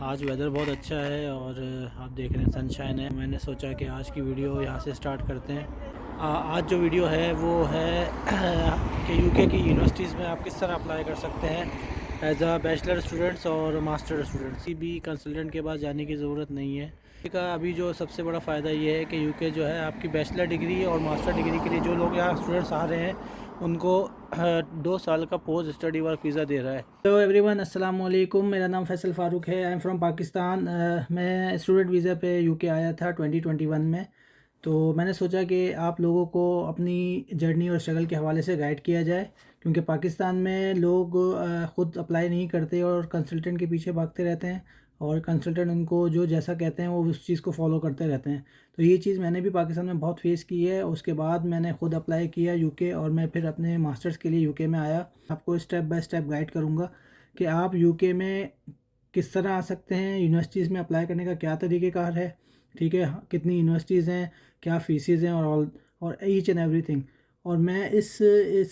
आज वेदर बहुत अच्छा है और आप देख रहे हैं सनशाइन है। मैंने सोचा कि आज की वीडियो यहाँ से स्टार्ट करते हैं। आज जो वीडियो है वो है कि यूके की यूनिवर्सिटीज़ में आप किस तरह अप्लाई कर सकते हैं एज आ बैचलर स्टूडेंट्स और मास्टर स्टूडेंट्स। किसी भी कंसल्टेंट के पास जाने की ज़रूरत नहीं है। का अभी जो सबसे बड़ा फ़ायदा ये है कि यूके जो है आपकी बैचलर डिग्री और मास्टर डिग्री के लिए जो लोग यहाँ स्टूडेंट्स आ रहे हैं उनको 2 साल का पोस्ट स्टडी वर्क वीज़ा दे रहा है। हेलो एवरीवन, अस्सलाम वालेकुम। मेरा नाम फैसल फ़ारूक है। I am from Pakistan. मैं स्टूडेंट वीज़ा पे यूके आया था 2021 में। तो मैंने सोचा कि आप लोगों को अपनी जर्नी और स्ट्रगल के हवाले से गाइड किया जाए, क्योंकि पाकिस्तान में लोग ख़ुद अप्लाई नहीं करते और कंसल्टेंट के पीछे भागते रहते हैं और कंसल्टेंट उनको जो जैसा कहते हैं वो उस चीज़ को फॉलो करते रहते हैं। तो ये चीज़ मैंने भी पाकिस्तान में बहुत फेस की है। उसके बाद मैंने ख़ुद अप्लाई किया यूके और मैं फिर अपने मास्टर्स के लिए यूके में आया। आपको स्टेप बाय स्टेप गाइड करूँगा कि आप यूके में किस तरह आ सकते हैं, यूनिवर्सिटीज़ में अप्लाई करने का क्या तरीक़ेकार है, ठीक है, कितनी यूनिवर्सिटीज़ हैं, क्या फ़ीसेस हैं और ईच एंड एवरीथिंग। और मैं इस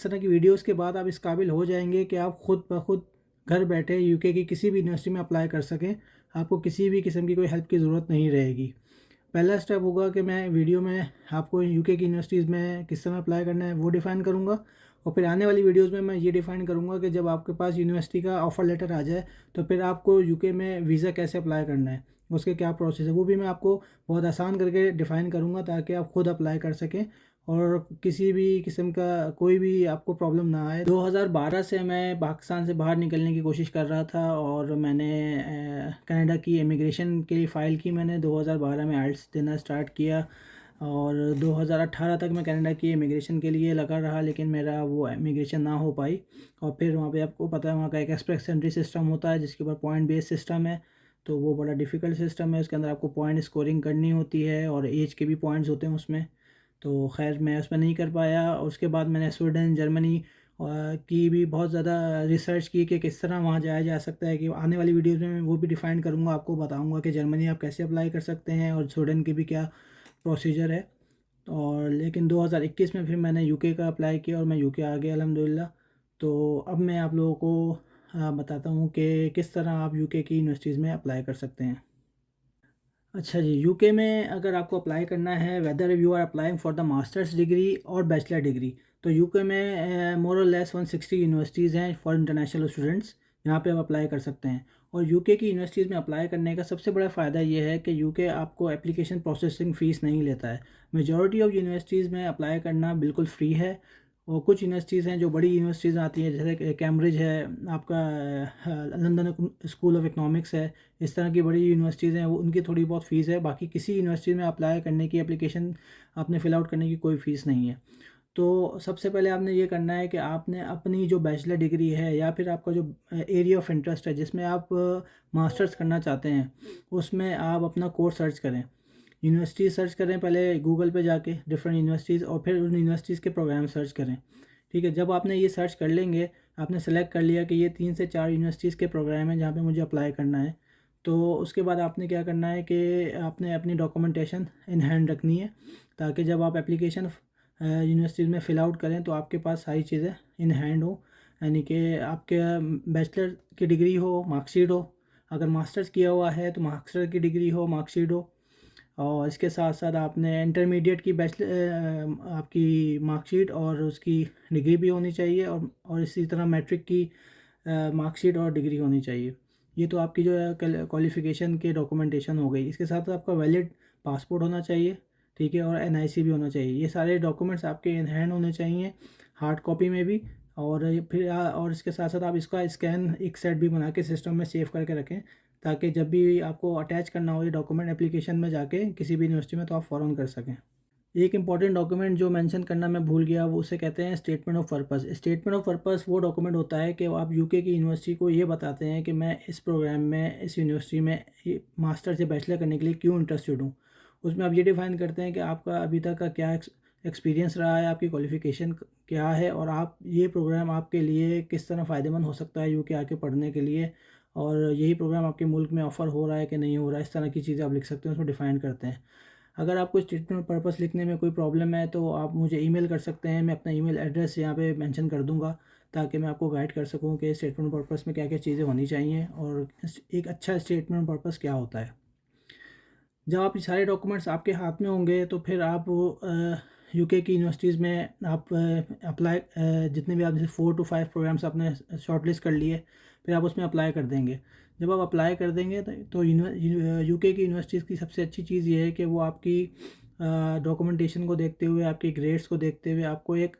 तरह की वीडियोस के बाद आप इस काबिल हो जाएंगे कि आप ख़ुद ब खुद घर बैठे यूके की किसी भी यूनिवर्सिटी में अप्लाई कर सकें। आपको किसी भी किस्म की कोई हेल्प की ज़रूरत नहीं रहेगी। पहला स्टेप होगा कि मैं वीडियो में आपको यूके की यूनिवर्सिटीज़ में किस तरह अप्लाई करना है वो डिफ़ाइन करूँगा, और फिर आने वाली वीडियोज़ में मैं ये डिफ़ाइन करूँगा कि जब आपके पास यूनिवर्सिटी का ऑफ़र लेटर आ जाए तो फिर आपको यूके में वीज़ा कैसे अप्लाई करना है, उसके क्या प्रोसेस है, वो भी मैं आपको बहुत आसान करके डिफ़ाइन करूँगा ताकि आप खुद अप्लाई कर सकें और किसी भी किस्म का कोई भी आपको प्रॉब्लम ना आए। 2012 से मैं पाकिस्तान से बाहर निकलने की कोशिश कर रहा था और मैंने कनाडा की इमिग्रेशन के लिए फ़ाइल की। मैंने 2012 में आइल्स देना स्टार्ट किया और 2018 तक मैं कनाडा की इमिग्रेशन के लिए लगा रहा, लेकिन मेरा वो इमिग्रेशन ना हो पाई। और फिर वहाँ पे आपको पता है वहाँ का एक एक्सप्रेस एंट्री सिस्टम होता है जिसके ऊपर पॉइंट बेस्ड सिस्टम है। तो वो बड़ा डिफ़िकल्ट सिस्टम है। उसके अंदर आपको पॉइंट स्कोरिंग करनी होती है और एज के भी पॉइंट्स होते हैं उसमें। तो खैर मैं उसमें नहीं कर पाया। उसके बाद मैंने स्वीडन, जर्मनी की भी बहुत ज़्यादा रिसर्च की कि किस तरह वहाँ जाया जा सकता है, कि आने वाली वीडियोज़ में मैं वो भी डिफ़ाइन करूँगा, आपको बताऊँगा कि जर्मनी आप कैसे अप्लाई कर सकते हैं और स्वीडन की भी क्या प्रोसीजर है। और लेकिन 2021 में फिर मैंने यूके का अप्लाई किया और मैं यूके आ गया अल्हम्दुलिल्लाह। तो अब मैं आप लोगों को बताता हूँ कि किस तरह आप यूके की यूनिवर्सिटीज़ में अप्लाई कर सकते हैं। अच्छा जी, यूके में अगर आपको अप्लाई करना है, whether you are applying for the masters degree और बैचलर डिग्री, तो यूके में मोर और लेस 160 यूनिवर्सिटीज़ हैं फॉर इंटरनेशनल स्टूडेंट्स, यहाँ पे आप अप्लाई कर सकते हैं। और यूके की यूनिवर्सिटीज़ में अप्लाई करने का सबसे बड़ा फ़ायदा ये है कि यूके आपको एप्लीकेशन प्रोसेसिंग फ़ीस नहीं लेता है। मेजॉरिटी ऑफ़ यूनिवर्सिटीज़ में अप्लाई करना बिल्कुल फ्री है। और कुछ यूनिवर्सिटीज़ हैं जो बड़ी यूनिवर्सिटीज़ आती हैं, जैसे कि कैम्ब्रिज है, आपका लंदन स्कूल ऑफ इकनॉमिक्स है। इस तरह की बड़ी यूनिवर्सिटीज़ हैं, वो उनकी थोड़ी बहुत फ़ीस है। बाकी किसी यूनिवर्सिटी में अप्लाई करने की एप्लीकेशन आपने फ़िल आउट करने की कोई फ़ीस नहीं है। तो सबसे पहले आपने ये करना है कि आपने अपनी जो बैचलर डिग्री है या फिर आपका जो एरिया ऑफ इंटरेस्ट है जिसमें आप मास्टर्स करना चाहते हैं, उसमें आप अपना कोर्स सर्च करें। यूनिवर्सिटी सर्च करें पहले गूगल पे जाके डिफरेंट यूनिवर्सिटीज़, और फिर उन यूनिवर्सिटीज़ के प्रोग्राम सर्च करें। ठीक है, जब आपने ये सर्च कर लेंगे, आपने सेलेक्ट कर लिया कि ये 3 से 4 यूनिवर्सिटीज़ के प्रोग्राम हैं जहाँ पे मुझे अप्लाई करना है, तो उसके बाद आपने क्या करना है कि आपने अपनी डॉक्यूमेंटेशन इन हैंड रखनी है, ताकि जब आप एप्लीकेशन यूनिवर्सिटीज़ में फ़िल आउट करें तो आपके पास सारी चीज़ें इन हैंड हो। यानी कि आपके बैचलर की डिग्री हो, मार्कशीट हो, अगर मास्टर्स किया हुआ है तो मास्टर की डिग्री हो, मार्कशीट हो, और इसके साथ साथ आपने इंटरमीडिएट की बैचलर आपकी मार्कशीट और उसकी डिग्री भी होनी चाहिए, और इसी तरह मैट्रिक की मार्कशीट और डिग्री होनी चाहिए। ये तो आपकी जो है क्वालिफ़िकेशन के डॉक्यूमेंटेशन हो गई। इसके साथ साथ आपका वैलिड पासपोर्ट होना चाहिए, ठीक है, और एनआईसी भी होना चाहिए। ये सारे डॉक्यूमेंट्स आपके इन हैंड होने चाहिए, हार्ड कॉपी में भी। और फिर और इसके साथ साथ आप इसका स्कैन एक सेट भी बना के सिस्टम में सेव करके रखें, ताकि जब भी आपको अटैच करना हो ये डॉक्यूमेंट एप्लीकेशन में जाके किसी भी यूनिवर्सिटी में, तो आप फ़ौरन कर सकें। एक इंपॉर्टेंट डॉक्यूमेंट जो मेंशन करना मैं भूल गया, वो उसे कहते हैं statement of purpose. Statement of purpose वो डॉक्यूमेंट होता है कि आप यूके की यूनिवर्सिटी को ये बताते हैं कि मैं इस प्रोग्राम में, इस यूनिवर्सिटी में मास्टर्स या बैचलर करने के लिए क्यों इंटरेस्टेड हूँ। उसमें आप ये डिफ़ाइन करते हैं कि आपका अभी तक का क्या एक्सपीरियंस रहा है, आपकी क्वालिफ़िकेशन क्या है, और आप ये प्रोग्राम आपके लिए किस तरह फ़ायदेमंद हो सकता है यूके आके पढ़ने के लिए, और यही प्रोग्राम आपके मुल्क में ऑफ़र हो रहा है कि नहीं हो रहा है। इस तरह की चीज़ें आप लिख सकते हैं, उसमें डिफ़ाइन करते हैं। अगर आपको स्टेटमेंट पर्पस लिखने में कोई प्रॉब्लम है तो आप मुझे ईमेल कर सकते हैं। मैं अपना ईमेल एड्रेस यहाँ पे मेंशन कर दूँगा, ताकि मैं आपको गाइड कर सकूं कि स्टेटमेंट पर्पस में क्या क्या चीज़ें होनी चाहिए और एक अच्छा स्टेटमेंट पर्पस क्या होता है। जब आप ये सारे डॉक्यूमेंट्स आपके हाथ में होंगे तो फिर आप यूके की यूनिवर्सिटीज़ में आप अप्लाई, जितने भी आप जैसे 4 to 5 प्रोग्राम्स आपने शॉर्टलिस्ट कर लिए, फिर आप उसमें अप्लाई कर देंगे। जब आप अप्लाई कर देंगे तो यूके की यूनिवर्सिटीज़ की सबसे अच्छी चीज़ ये है कि वो आपकी डॉक्यूमेंटेशन को देखते हुए, आपके ग्रेड्स को देखते हुए आपको एक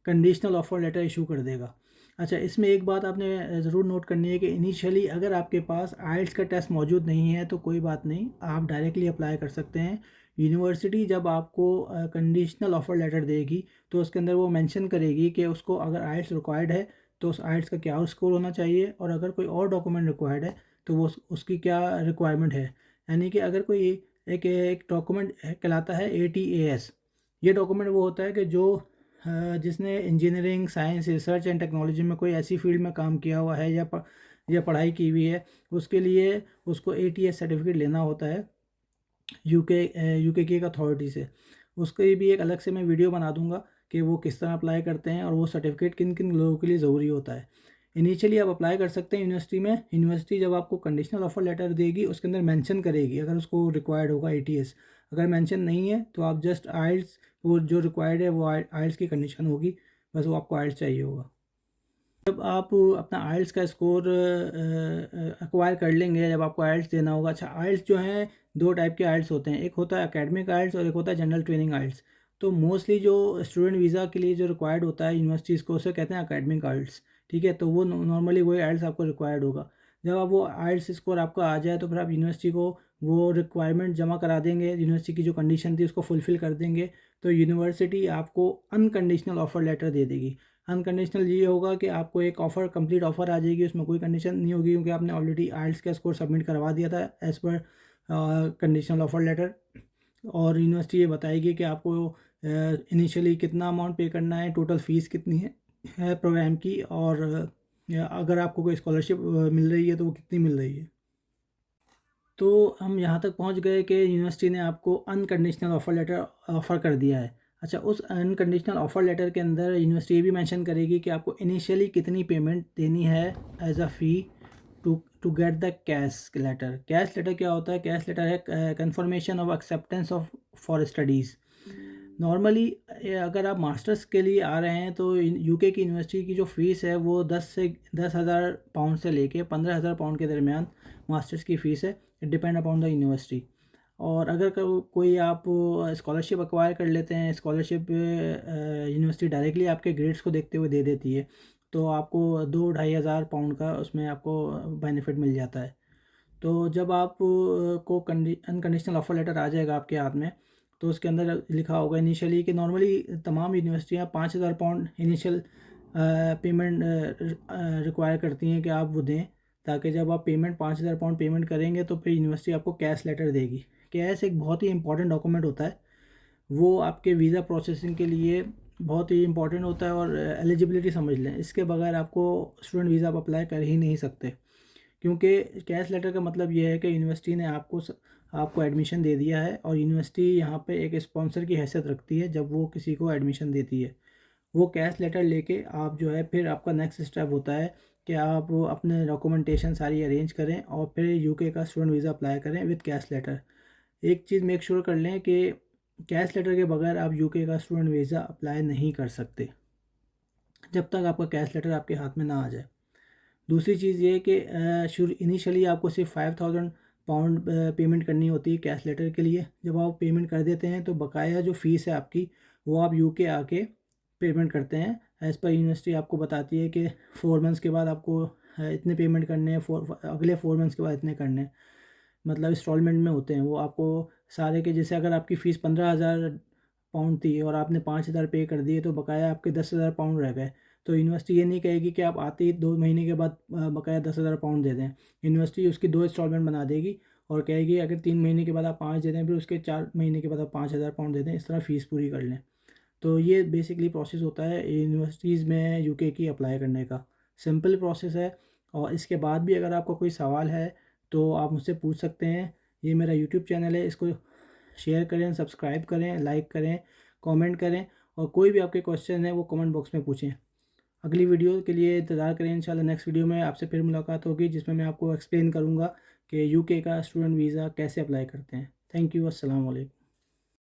कंडीशनल ऑफर लेटर इशू कर देगा। अच्छा, इसमें एक बात आपने ज़रूर नोट करनी है कि इनिशियली अगर आपके पास आइल्स का टेस्ट मौजूद नहीं है तो कोई बात नहीं, आप डायरेक्टली अप्लाई कर सकते हैं। यूनिवर्सिटी जब आपको कंडीशनल ऑफ़र लेटर देगी तो उसके अंदर वो मेंशन करेगी कि उसको अगर आइल्स रिक्वायर्ड है तो उस आइल्स का क्या स्कोर होना चाहिए, और अगर कोई और डॉक्यूमेंट रिक्वायर्ड है तो वो उसकी क्या रिक्वायरमेंट है। यानी कि अगर कोई एक डॉक्यूमेंट कहलाता है ATAS। ये डॉक्यूमेंट वो होता है कि जो जिसने engineering, science, research and technology में कोई ऐसी फील्ड में काम किया हुआ है या पढ़ाई की हुई है, उसके लिए उसको ATS सर्टिफिकेट लेना होता है यूके की एक अथॉरिटी से। उसकी भी एक अलग से मैं वीडियो बना दूंगा कि वो किस तरह अप्लाई करते हैं और वो सर्टिफिकेट किन किन लोगों के लिए ज़रूरी होता है। इनिशियली आप अप्लाई कर सकते हैं यूनिवर्सिटी में। यूनिवर्सिटी जब आपको कंडीशनल ऑफर लेटर देगी उसके अंदर मेंशन करेगी अगर उसको रिक्वायर्ड होगा ATS। अगर मेंशन नहीं है तो आप जस्ट आइल्स, वो जो रिक्वायर्ड है वो आइल्स की कंडीशन होगी, बस वो आपको आइल्स चाहिए होगा। जब आप अपना आइल्स का स्कोर एक्वायर कर लेंगे, जब आपको आइल्स देना होगा। अच्छा, आइल्स जो हैं दो टाइप के आइल्स होते हैं, एक होता है एकेडमिक आइल्स और एक होता है जनरल ट्रेनिंग आइल्स। तो मोस्टली जो स्टूडेंट वीज़ा के लिए जो रिक्वायर्ड होता है यूनिवर्सिटीज़ को, उसे कहते हैं एकेडमिक आइल्स। ठीक है, तो वो नॉर्मली वही आइल्स आपको रिक्वायर्ड होगा। जब आप वो आइल्स स्कोर आपका आ जाए तो फिर आप यूनिवर्सिटी को वो रिक्वायरमेंट जमा करा देंगे, यूनिवर्सिटी की जो कंडीशन थी उसको फुलफ़िल कर देंगे, तो यूनिवर्सिटी आपको अनकंडीशनल ऑफ़र लेटर दे देगी। अनकंडीशनल ये होगा कि आपको एक ऑफ़र, कंप्लीट ऑफ़र आ जाएगी, उसमें कोई कंडीशन नहीं होगी क्योंकि आपने ऑलरेडी आइल्स का स्कोर सबमिट करवा दिया था as per conditional offer letter. और यूनिवर्सिटी ये बताएगी कि आपको इनिशियली कितना अमाउंट पे करना है, टोटल फ़ीस कितनी है प्रोग्राम की, और अगर आपको कोई स्कॉलरशिप मिल रही है तो वो कितनी मिल रही है। तो हम यहाँ तक पहुँच गए कि यूनिवर्सिटी ने आपको अनकंडीशनल ऑफ़र लेटर ऑफ़र कर दिया है। अच्छा, उस अनकंडीशनल ऑफ़र लेटर के अंदर यूनिवर्सिटी ये भी मेंशन करेगी कि आपको इनिशियली कितनी पेमेंट देनी है as a fee to get the CAS letter. CAS letter क्या होता है? कैश लेटर है confirmation of acceptance of for studies. Normally अगर आप मास्टर्स के लिए आ रहे हैं तो यूके की यूनिवर्सिटी की जो फ़ीस है वो 10,000 पाउंड से लेके 15,000 पाउंड के दरमियान मास्टर्स की फ़ीस है, डिपेंड अपॉन द यूनिवर्सिटी। और अगर कोई आप स्कॉलरशिप एक्वायर कर लेते हैं, स्कॉलरशिप यूनिवर्सिटी डायरेक्टली आपके ग्रेड्स को देखते हुए दे देती है, तो आपको 2-2,500 पाउंड का उसमें आपको बेनिफिट मिल जाता है। तो जब आप को अनकंडीशनल ऑफ़र लेटर आ जाएगा आपके हाथ में, तो उसके अंदर लिखा होगा इनिशियली कि नॉर्मली तमाम यूनिवर्सिटियाँ 5,000 पाउंड इनिशियल पेमेंट रिक्वायर करती हैं कि आप वो दें, ताकि जब आप 5,000 पाउंड पेमेंट करेंगे तो फिर यूनिवर्सिटी आपको कैश लेटर देगी। कैश एक बहुत ही इंपॉर्टेंट डॉक्यूमेंट होता है, वो आपके वीज़ा प्रोसेसिंग के लिए बहुत ही इंपॉर्टेंट होता है। और एलिजिबिलिटी समझ लें, इसके बगैर आपको स्टूडेंट वीज़ा आप अप्लाई कर ही नहीं सकते, क्योंकि कैश लेटर का मतलब ये है कि यूनिवर्सिटी ने आपको एडमिशन दे दिया है, और यूनिवर्सिटी यहाँ पे एक स्पॉन्सर की हैसियत रखती है जब वो किसी को एडमिशन देती है। वो कैश लेटर लेके आप जो है, फिर आपका नेक्स्ट स्टेप होता है कि आप अपने डॉक्यूमेंटेशन सारी अरेंज करें और फिर यूके का स्टूडेंट वीज़ा अप्लाई करें विद कैश लेटर। एक चीज़ मेक श्योर कर लें कि कैश लेटर के बगैर आप यूके का स्टूडेंट वीज़ा अप्लाई नहीं कर सकते जब तक आपका कैश लेटर आपके हाथ में ना आ जाए। दूसरी चीज़ ये है कि शुरू इनिशियली आपको सिर्फ 5,000 पाउंड पेमेंट करनी होती है कैश लेटर के लिए। जब आप पेमेंट कर देते हैं तो बकाया जो फ़ीस है आपकी, वो आप यूके आके पेमेंट करते हैं। एज़ पर यूनिवर्सिटी आपको बताती है कि 4 मंथ्स के बाद आपको इतने पेमेंट करने हैं, अगले 4 मंथ्स के बाद इतने करने हैं। मतलब इंस्टॉलमेंट में होते हैं वो आपको सारे के। जैसे अगर आपकी फ़ीस 15,000 पाउंड थी और आपने 5,000 पे कर दिए, तो बकाया आपके 10,000 पाउंड रह गए। तो यूनिवर्सिटी ये नहीं कहेगी कि आप आते ही 2 महीने के बाद बकाया 10,000 पाउंड दे दें। यूनिवर्सिटी उसकी 2 इंस्टॉलमेंट बना देगी और कहेगी अगर 3 महीने के बाद आप 5 दे दें, फिर उसके 4 महीने के बाद आप 5,000 पाउंड दे दें, इस तरह फ़ीस पूरी कर लें। तो ये बेसिकली प्रोसेस होता है यूनिवर्सिटीज़ में यूके की अप्लाई करने का। सिंपल प्रोसेस है। और इसके बाद भी अगर आपका कोई सवाल है तो आप मुझसे पूछ सकते हैं। ये मेरा यूट्यूब चैनल है, इसको शेयर करें, सब्सक्राइब करें, लाइक करें, कमेंट करें, और कोई भी आपके क्वेश्चन है वो कमेंट बॉक्स में पूछें। अगली वीडियो के लिए इंतज़ार करें। इंशाल्लाह नेक्स्ट वीडियो में आपसे फिर मुलाकात होगी, जिसमें मैं आपको एक्सप्लेन करूँगा कि यूके का स्टूडेंट वीज़ा कैसे अप्लाई करते हैं। Thank you. अस्सलाम वालेकुम।